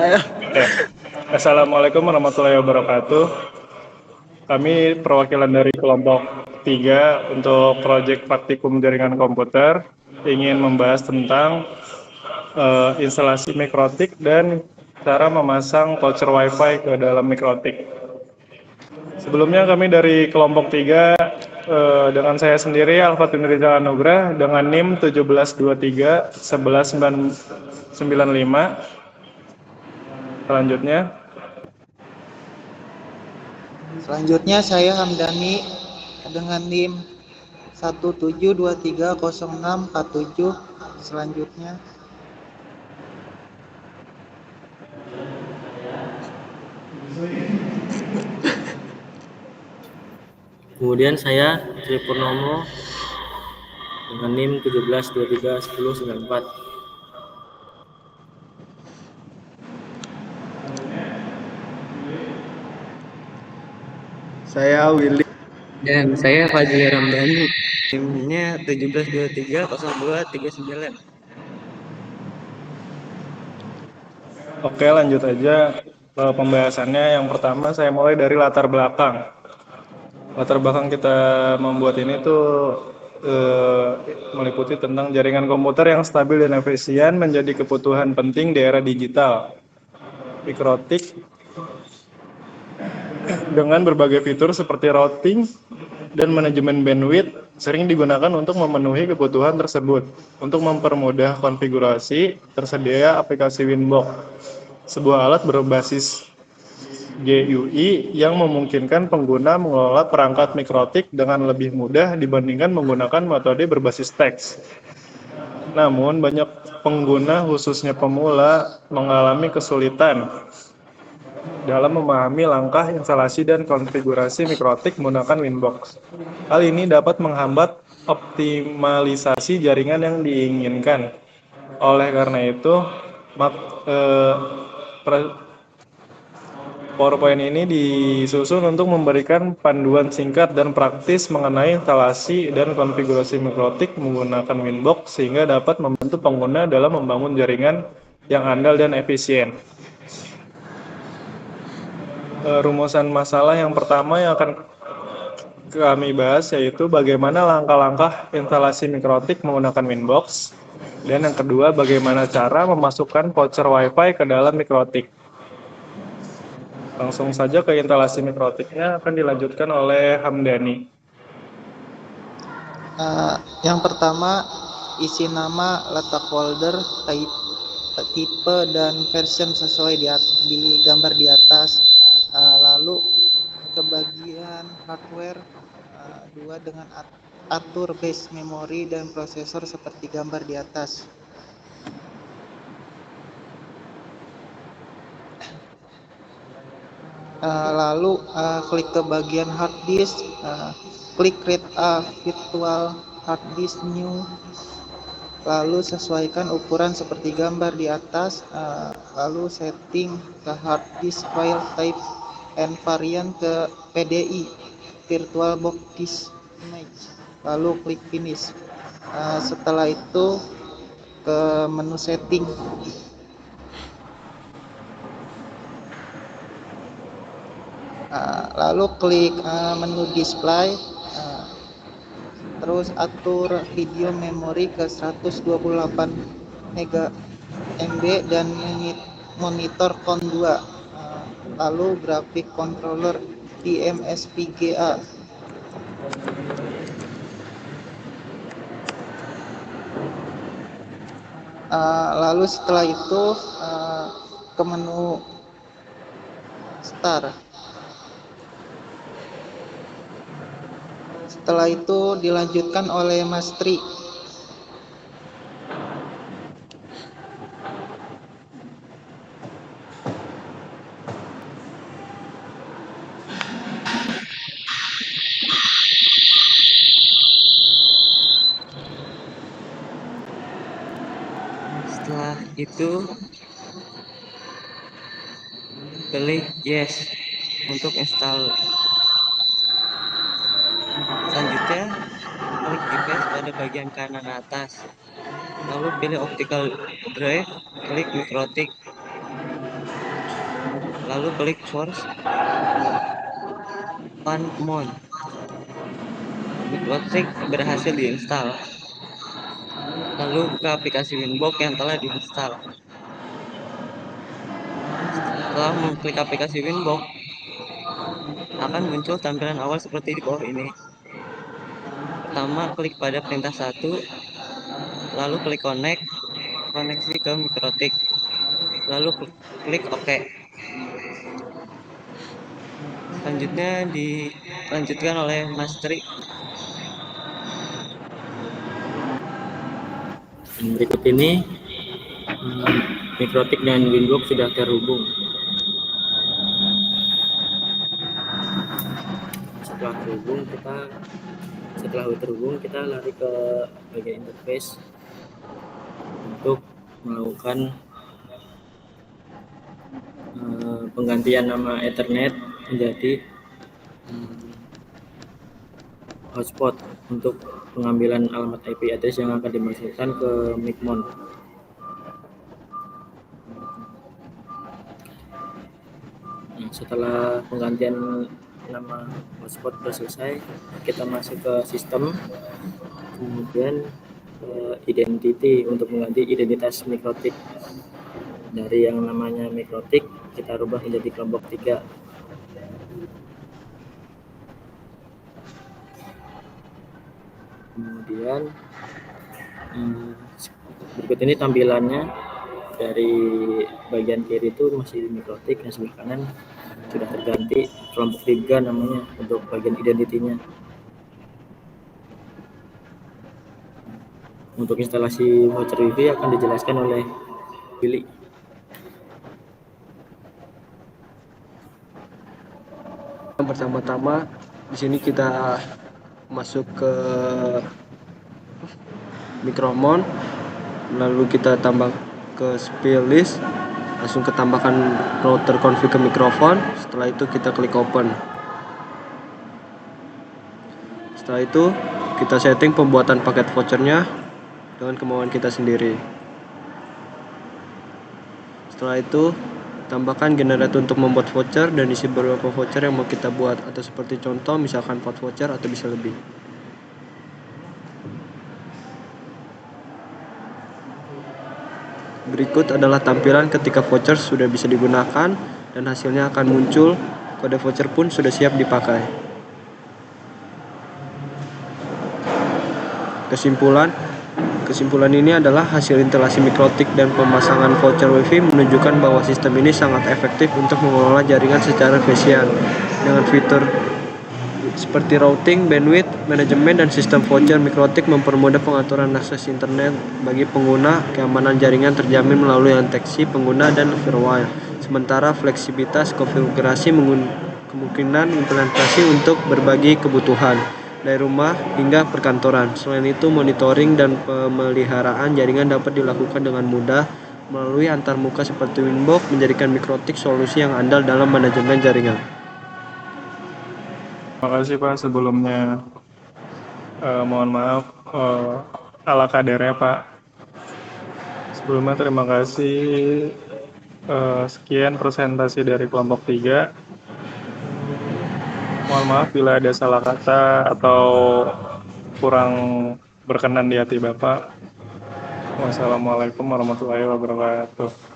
Oke. Assalamualaikum warahmatullahi wabarakatuh. Kami perwakilan dari kelompok 3 untuk proyek praktikum jaringan komputer ingin membahas tentang instalasi mikrotik dan cara memasang voucher WiFi ke dalam mikrotik. Sebelumnya kami dari kelompok 3 dengan saya sendiri Alfatun Rizal Anugrah dengan NIM 1723 1195. Selanjutnya saya Hamdani dengan NIM 17230647. Selanjutnya Kemudian saya Tri Purnomo dengan NIM 17231094. Saya Willy. Dan saya Fadli Ramdhani, NIM-nya 17230239. Oke, lanjut aja pembahasannya. Yang pertama saya mulai dari latar belakang. Latar belakang kita membuat ini tuh meliputi tentang jaringan komputer yang stabil dan efisien menjadi kebutuhan penting di era digital. Mikrotik dengan berbagai fitur seperti routing dan manajemen bandwidth sering digunakan untuk memenuhi kebutuhan tersebut. Untuk mempermudah konfigurasi, tersedia aplikasi Winbox, sebuah alat berbasis GUI yang memungkinkan pengguna mengelola perangkat mikrotik dengan lebih mudah dibandingkan menggunakan metode berbasis teks. Namun, banyak pengguna, khususnya pemula, mengalami kesulitan dalam memahami langkah instalasi dan konfigurasi mikrotik menggunakan Winbox. Hal ini dapat menghambat optimalisasi jaringan yang diinginkan. Oleh karena itu, PowerPoint ini disusun untuk memberikan panduan singkat dan praktis mengenai instalasi dan konfigurasi mikrotik menggunakan Winbox sehingga dapat membantu pengguna dalam membangun jaringan yang andal dan efisien. Rumusan masalah yang pertama yang akan kami bahas yaitu bagaimana langkah-langkah instalasi mikrotik menggunakan Winbox, dan yang kedua bagaimana cara memasukkan voucher WiFi ke dalam mikrotik. Langsung saja ke instalasi mikrotiknya akan dilanjutkan oleh Hamdani. Yang pertama, isi nama, letak folder, tipe dan version sesuai di gambar di atas. Lalu ke bagian hardware, 2 dengan atur base memori dan prosesor seperti gambar di atas. Lalu klik ke bagian hard disk, klik create a virtual hard disk new, lalu sesuaikan ukuran seperti gambar di atas, lalu setting ke hard disk file type and variant ke PDI virtual box disk image, lalu klik finish. Setelah itu ke menu setting, lalu klik menu display, terus atur video memori ke 128 MB dan monitor count 2, lalu grafik controller DMSPGA. Lalu setelah itu ke menu start. Setelah itu dilanjutkan oleh Mas Tri. Setelah itu klik yes untuk install. Selanjutnya klik device pada bagian kanan atas, lalu pilih optical drive, klik mikrotik, lalu klik force on mode. Mikrotik berhasil diinstal. Lalu buka aplikasi Winbox yang telah diinstal. Setelah mengklik aplikasi Winbox, akan muncul tampilan awal seperti di bawah ini. Pertama, klik pada perintah 1, lalu klik koneksi ke Mikrotik, lalu klik OK. Selanjutnya dilanjutkan oleh Mas Tri. Berikut ini Mikrotik dan Winbox sudah terhubung. Setelah terhubung kita lari ke bagian interface untuk melakukan penggantian nama Ethernet menjadi hotspot untuk pengambilan alamat IP address yang akan dimasukkan ke Micmon. Setelah penggantian nama hotspot sudah selesai, kita masuk ke sistem, kemudian identity untuk mengganti identitas Mikrotik. Dari yang namanya Mikrotik kita rubah menjadi kelompok 3. Kemudian berikut ini tampilannya. Dari bagian kiri itu masih Mikrotik, dan sebelah kanan sudah terganti kelompok 3 namanya untuk bagian identitinya. Untuk instalasi voucher WiFi akan dijelaskan oleh Billy. Pertama-tama di sini kita masuk ke Micromon, lalu kita tambah ke spill list, langsung kita tambahkan router config ke mikrofon. Setelah itu kita klik open. Setelah itu kita setting pembuatan paket vouchernya dengan kemauan kita sendiri. Setelah itu tambahkan generator untuk membuat voucher dan isi beberapa voucher yang mau kita buat, atau seperti contoh misalkan 4 voucher atau bisa lebih. Berikut adalah tampilan ketika voucher sudah bisa digunakan dan hasilnya akan muncul. Kode voucher pun sudah siap dipakai. Kesimpulan ini adalah hasil instalasi Mikrotik dan pemasangan voucher WiFi menunjukkan bahwa sistem ini sangat efektif untuk mengelola jaringan secara efisien. Dengan fitur seperti routing, bandwidth, manajemen, dan sistem voucher, Mikrotik mempermudah pengaturan akses internet bagi pengguna. Keamanan jaringan terjamin melalui deteksi pengguna dan firewall. Sementara fleksibilitas konfigurasi kemungkinan implementasi untuk berbagai kebutuhan dari rumah hingga perkantoran. Selain itu, monitoring dan pemeliharaan jaringan dapat dilakukan dengan mudah melalui antarmuka seperti Winbox, menjadikan Mikrotik solusi yang andal dalam manajemen jaringan. Terima kasih Pak sebelumnya. Mohon maaf ala kadarnya Pak. Sebelumnya terima kasih. Sekian presentasi dari kelompok 3. Mohon maaf bila ada salah kata atau kurang berkenan di hati Bapak. Wassalamualaikum warahmatullahi wabarakatuh.